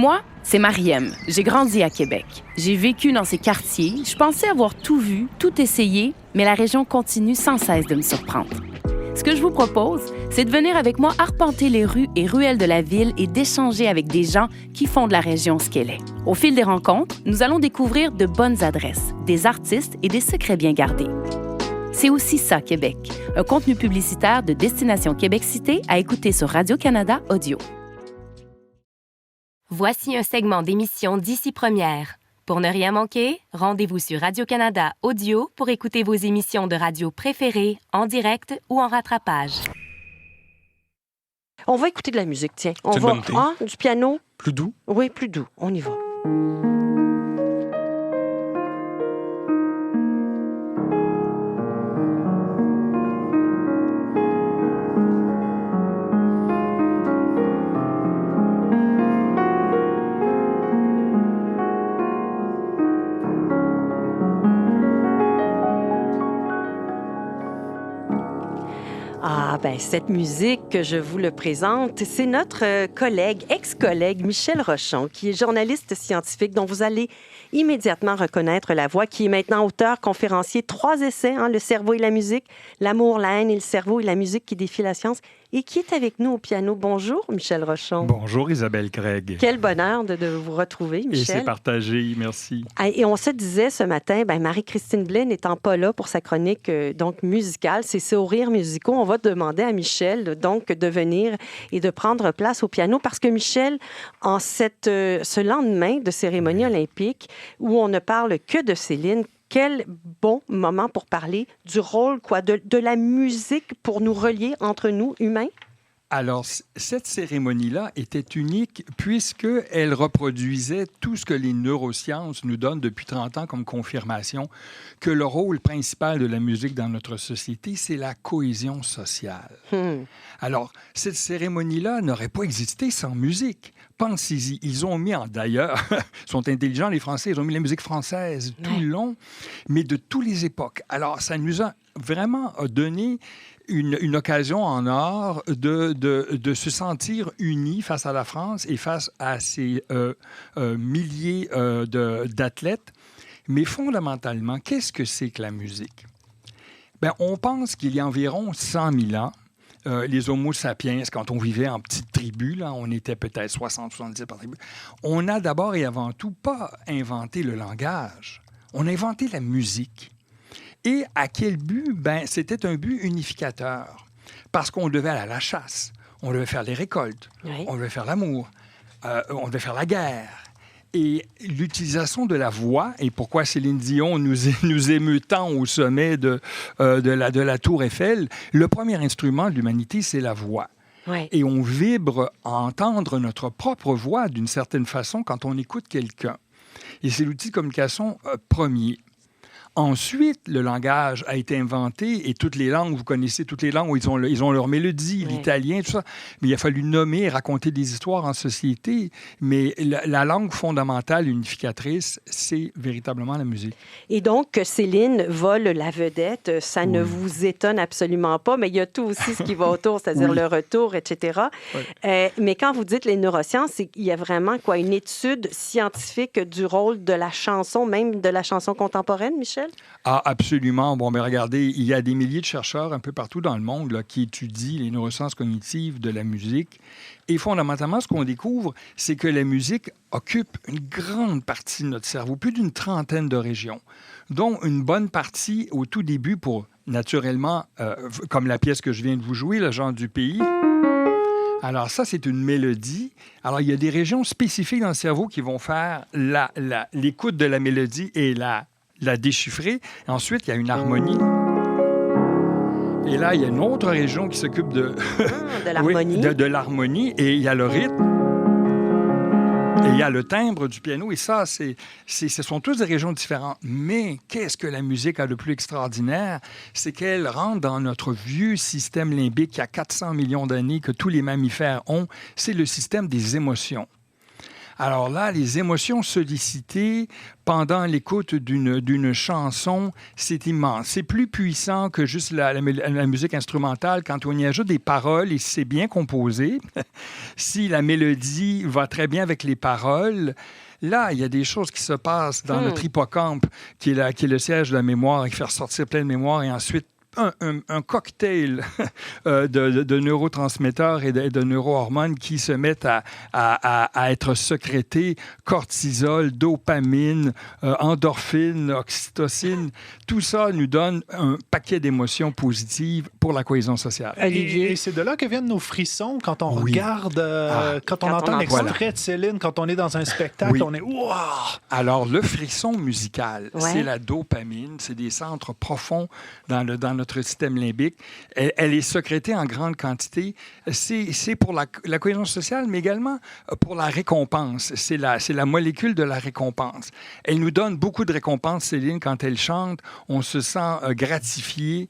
Moi, c'est Mariem. J'ai grandi à Québec. J'ai vécu dans ces quartiers. Je pensais avoir tout vu, tout essayé, mais la région continue sans cesse de me surprendre. Ce que je vous propose, c'est de venir avec moi arpenter les rues et ruelles de la ville et d'échanger avec des gens qui font de la région ce qu'elle est. Au fil des rencontres, nous allons découvrir de bonnes adresses, des artistes et des secrets bien gardés. C'est aussi ça, Québec, un contenu publicitaire de Destination Québec Cité à écouter sur Radio-Canada Audio. Voici un segment d'émission d'Ici Première. Pour ne rien manquer, rendez-vous sur Radio-Canada Audio pour écouter vos émissions de radio préférées en direct ou en rattrapage. On va écouter de la musique, tiens. On C'est va une bonne idée. du piano. Plus doux? Oui, plus doux. On y va. Cette musique que je vous le présente, c'est notre collègue, ex-collègue Michel Rochon, qui est journaliste scientifique, dont vous allez immédiatement reconnaître la voix, qui est maintenant auteur, conférencier, 3 essais, Le cerveau et la musique, L'amour, la haine et le cerveau et la musique qui défie la science, et qui est avec nous au piano. Bonjour, Michel Rochon. Bonjour, Isabelle Craig. Quel bonheur de vous retrouver, Michel. Et c'est partagé, merci. Et on se disait ce matin, Marie-Christine Blais n'étant pas là pour sa chronique donc musicale, c'est Sourires musicaux. On va demander à Michel donc de venir et de prendre place au piano parce que Michel, en ce lendemain de cérémonie olympique où on ne parle que de Céline, quel bon moment pour parler du rôle de la musique pour nous relier entre nous, humains? Alors, cette cérémonie-là était unique puisqu'elle reproduisait tout ce que les neurosciences nous donnent depuis 30 ans comme confirmation, que le rôle principal de la musique dans notre société, c'est la cohésion sociale. Alors, cette cérémonie-là n'aurait pas existé sans musique. Pensez-y, ils ont mis, d'ailleurs, ils sont intelligents les Français, ils ont mis la musique française tout le long, mais de toutes les époques. Alors, ça nous a vraiment donné une occasion en or de se sentir unis face à la France et face à ces milliers d'athlètes. Mais fondamentalement, qu'est-ce que c'est que la musique? On pense qu'il y a environ 100 000 ans, les Homo sapiens, quand on vivait en petites tribus, là, on était peut-être 60-70 par tribu, on a d'abord et avant tout pas inventé le langage, on a inventé la musique. Et à quel but? C'était un but unificateur. Parce qu'on devait aller à la chasse, on devait faire les récoltes, on devait faire l'amour, on devait faire la guerre. Et l'utilisation de la voix, et pourquoi Céline Dion nous émeut tant au sommet de la Tour Eiffel, le premier instrument de l'humanité, c'est la voix. Et on vibre à entendre notre propre voix d'une certaine façon quand on écoute quelqu'un. Et c'est l'outil de communication premier. Ensuite, le langage a été inventé et toutes les langues, vous connaissez toutes les langues où ils ont leur mélodie, l'italien, tout ça. Mais il a fallu nommer, raconter des histoires en société. Mais la langue fondamentale, unificatrice, c'est véritablement la musique. Et donc, Céline vole la vedette. Ça ne vous étonne absolument pas, mais il y a tout aussi ce qui va autour, c'est-à-dire le retour, etc. Mais quand vous dites les neurosciences, il y a vraiment une étude scientifique du rôle de la chanson, même de la chanson contemporaine, Michel? Ah, absolument. Regardez, il y a des milliers de chercheurs un peu partout dans le monde là, qui étudient les neurosciences cognitives de la musique. Et fondamentalement, ce qu'on découvre, c'est que la musique occupe une grande partie de notre cerveau, plus d'une trentaine de régions, dont une bonne partie au tout début pour, naturellement, comme la pièce que je viens de vous jouer, Le Genre du pays. Alors ça, c'est une mélodie. Alors, il y a des régions spécifiques dans le cerveau qui vont faire l'écoute de la mélodie et la déchiffrer. Ensuite, il y a une harmonie. Et là, il y a une autre région qui s'occupe de l'harmonie. de l'harmonie. Et il y a le rythme. Et il y a le timbre du piano. Et ça, ce sont toutes des régions différentes. Mais qu'est-ce que la musique a de plus extraordinaire? C'est qu'elle rentre dans notre vieux système limbique qui a 400 millions d'années que tous les mammifères ont. C'est le système des émotions. Alors là, les émotions sollicitées pendant l'écoute d'une chanson, c'est immense. C'est plus puissant que juste la musique instrumentale quand on y ajoute des paroles et si c'est bien composé, si la mélodie va très bien avec les paroles. Là, il y a des choses qui se passent dans notre hippocampe, qui est le siège de la mémoire, et qui fait ressortir plein de mémoire, et ensuite un cocktail de neurotransmetteurs et de neurohormones qui se mettent à être sécrétés, cortisol, dopamine, endorphine, oxytocine. Tout ça nous donne un paquet d'émotions positives pour la cohésion sociale. Et c'est de là que viennent nos frissons quand on regarde, quand on entend l'extrait de Céline, quand on est dans un spectacle, on est « wow ». Alors, le frisson musical, c'est la dopamine, c'est des centres profonds dans notre système limbique. Elle est sécrétée en grande quantité. C'est pour la cohésion sociale, mais également pour la récompense. C'est la molécule de la récompense. Elle nous donne beaucoup de récompenses, Céline, quand elle chante. On se sent gratifié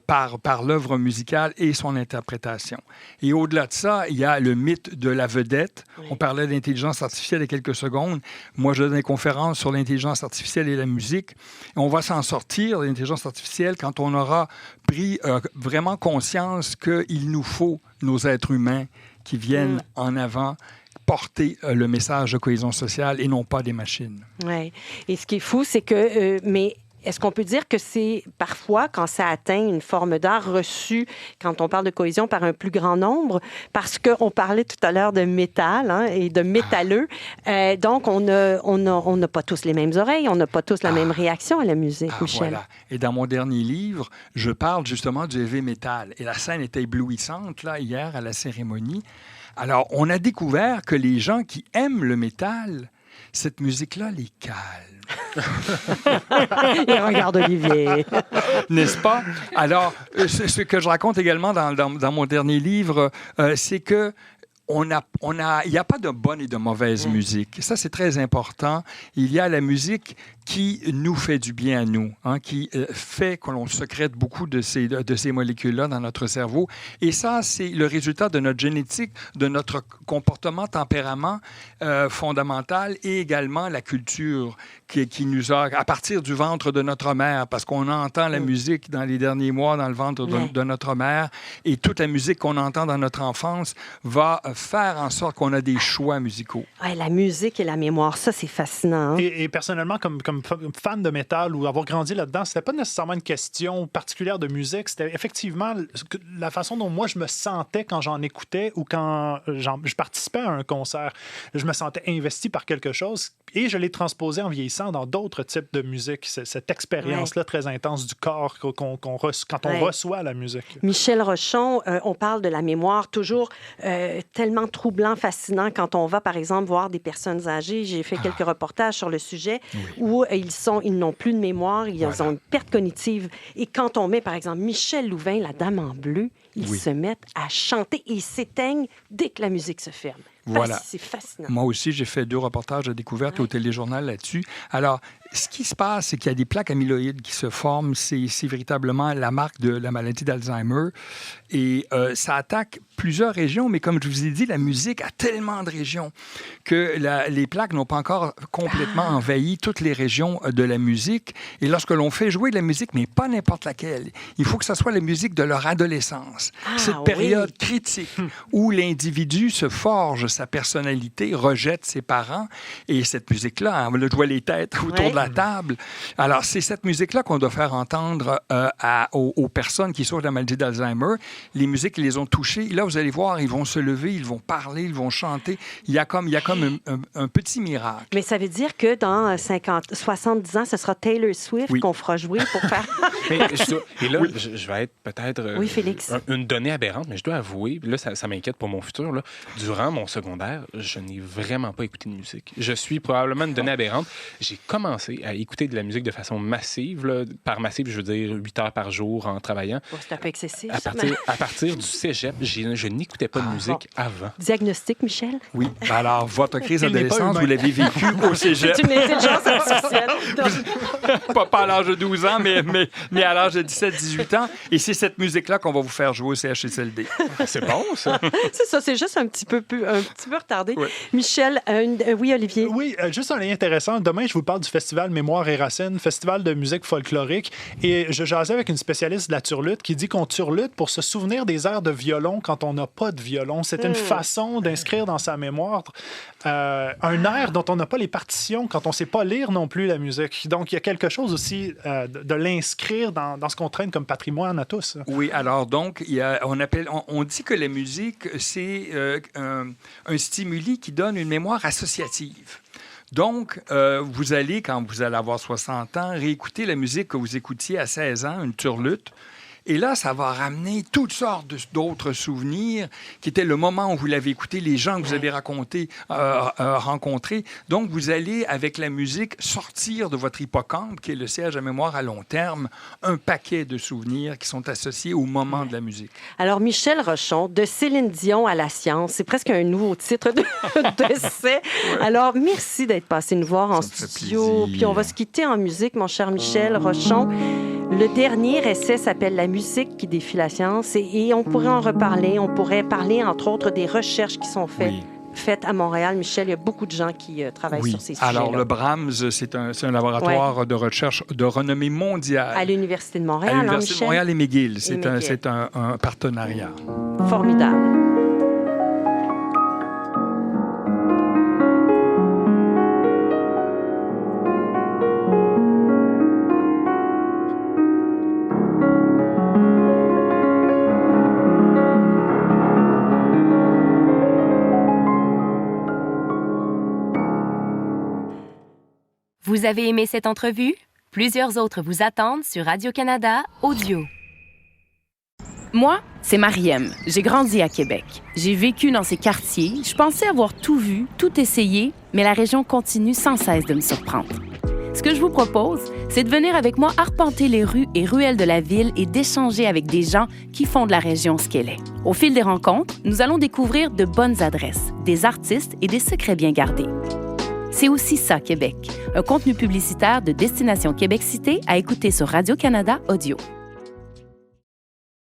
par l'œuvre musicale et son interprétation. Et au-delà de ça, il y a le mythe de la vedette. On parlait d'intelligence artificielle il y a quelques secondes. Moi, je donne des conférences sur l'intelligence artificielle et la musique. Et on va s'en sortir, l'intelligence artificielle, quand on aura pris vraiment conscience qu'il nous faut nos êtres humains qui viennent en avant porter le message de cohésion sociale et non pas des machines. Oui. Et ce qui est fou, c'est que... mais est-ce qu'on peut dire que c'est parfois, quand ça atteint une forme d'art reçue, quand on parle de cohésion par un plus grand nombre, parce qu'on parlait tout à l'heure de métal et de métalleux, donc on n'a pas tous les mêmes oreilles, on n'a pas tous la même réaction à la musique, Michel. Voilà. Et dans mon dernier livre, je parle justement du heavy metal. Et la scène était éblouissante, là, hier, à la cérémonie. Alors, on a découvert que les gens qui aiment le métal, cette musique-là les calme. Et regarde Olivier. N'est-ce pas? Alors, ce que je raconte également dans mon dernier livre, c'est que il n'y a pas de bonne et de mauvaise musique. Ça, c'est très important. Il y a la musique qui nous fait du bien à nous, qui fait que l'on sécrète beaucoup de ces molécules-là dans notre cerveau. Et ça, c'est le résultat de notre génétique, de notre comportement, tempérament fondamental et également la culture qui nous a, à partir du ventre de notre mère, parce qu'on entend la musique dans les derniers mois dans le ventre de notre mère, et toute la musique qu'on entend dans notre enfance va faire en sorte qu'on a des choix musicaux. Ouais, la musique et la mémoire, ça, c'est fascinant. Et personnellement, comme fan de métal ou avoir grandi là-dedans, c'était pas nécessairement une question particulière de musique, c'était effectivement la façon dont moi je me sentais quand j'en écoutais ou quand je participais à un concert. Je me sentais investi par quelque chose et je l'ai transposé en vieillissant dans d'autres types de musique. Cette expérience-là très intense du corps quand on reçoit la musique. Michel Rochon, on parle de la mémoire, toujours tellement troublant, fascinant quand on va, par exemple, voir des personnes âgées. J'ai fait quelques reportages sur le sujet où ils n'ont plus de mémoire, ils ont une perte cognitive. Et quand on met, par exemple, Michel Louvain, La Dame en bleu, ils se mettent à chanter et ils s'éteignent dès que la musique se ferme. Voilà. C'est fascinant. Moi aussi, j'ai fait 2 reportages de découverte au téléjournal là-dessus. Alors, ce qui se passe, c'est qu'il y a des plaques amyloïdes qui se forment. C'est véritablement la marque de la maladie d'Alzheimer. Et ça attaque plusieurs régions, mais comme je vous ai dit, la musique a tellement de régions que les plaques n'ont pas encore complètement envahi toutes les régions de la musique. Et lorsque l'on fait jouer de la musique, mais pas n'importe laquelle, il faut que ça soit la musique de leur adolescence. Cette période critique où l'individu se forge sa personnalité, rejette ses parents. Et cette musique-là, on le joue les têtes autour de la table. Alors, c'est cette musique-là qu'on doit faire entendre aux personnes qui souffrent de la maladie d'Alzheimer. Les musiques qui les ont touchés, là, vous allez voir, ils vont se lever, ils vont parler, ils vont chanter. Il y a comme un petit miracle. Mais ça veut dire que dans 70 ans, ce sera Taylor Swift qu'on fera jouer pour faire... Et là, je vais être peut-être une donnée aberrante, mais je dois avouer, là, ça m'inquiète pour mon futur. Là. Durant mon secondaire, je n'ai vraiment pas écouté de musique. Je suis probablement une donnée aberrante. J'ai commencé à écouter de la musique de façon massive. Là. Par massive, je veux dire 8 heures par jour en travaillant. C'est un peu excessif. À partir du cégep, je n'écoutais pas de musique avant. Diagnostic, Michel? Oui. Alors, votre crise d'adolescence, vous l'avez vécue au cégep. C'est une intelligence artificielle. Pas à l'âge de 12 ans, mais né à l'âge de 17-18 ans. Et c'est cette musique-là qu'on va vous faire jouer au CHSLD. C'est bon, ça. C'est ça, c'est juste un petit peu retardé. Oui. Michel, oui, Olivier? Oui, juste un lien intéressant. Demain, je vous parle du Festival Mémoire et Racines, festival de musique folklorique. Et je jasais avec une spécialiste de la turlute qui dit qu'on turlute pour se souvenir des airs de violon quand on n'a pas de violon. C'est une façon d'inscrire dans sa mémoire un air dont on n'a pas les partitions quand on ne sait pas lire non plus la musique. Donc, il y a quelque chose aussi de l'inscrire dans ce qu'on traîne comme patrimoine à tous. Oui, alors donc, on dit que la musique, c'est un stimuli qui donne une mémoire associative. Donc, vous allez, quand vous allez avoir 60 ans, réécouter la musique que vous écoutiez à 16 ans, une turlute. Et là, ça va ramener toutes sortes d'autres souvenirs qui étaient le moment où vous l'avez écouté, les gens que vous avez rencontrés. Donc, vous allez, avec la musique, sortir de votre hippocampe, qui est le siège à mémoire à long terme, un paquet de souvenirs qui sont associés au moment de la musique. Alors, Michel Rochon, de Céline Dion à la science, c'est presque un nouveau titre d'essai. Ouais. Alors, merci d'être passé nous voir en studio. Puis on va se quitter en musique, mon cher Michel Rochon. Le dernier essai s'appelle « La musique qui défie la science » et on pourrait en reparler. On pourrait parler, entre autres, des recherches qui sont faites à Montréal. Michel, il y a beaucoup de gens qui travaillent sur ces sujets-là. Alors, le Brahms, c'est un laboratoire de recherche de renommée mondiale. À l'Université de Montréal, à l'Université de Montréal et McGill. C'est un partenariat. Formidable. Vous avez aimé cette entrevue? Plusieurs autres vous attendent sur Radio-Canada Audio. Moi, c'est Mariem. J'ai grandi à Québec. J'ai vécu dans ces quartiers. Je pensais avoir tout vu, tout essayé, mais la région continue sans cesse de me surprendre. Ce que je vous propose, c'est de venir avec moi arpenter les rues et ruelles de la ville et d'échanger avec des gens qui font de la région ce qu'elle est. Au fil des rencontres, nous allons découvrir de bonnes adresses, des artistes et des secrets bien gardés. C'est aussi ça, Québec, un contenu publicitaire de Destination Québec Cité à écouter sur Radio-Canada Audio.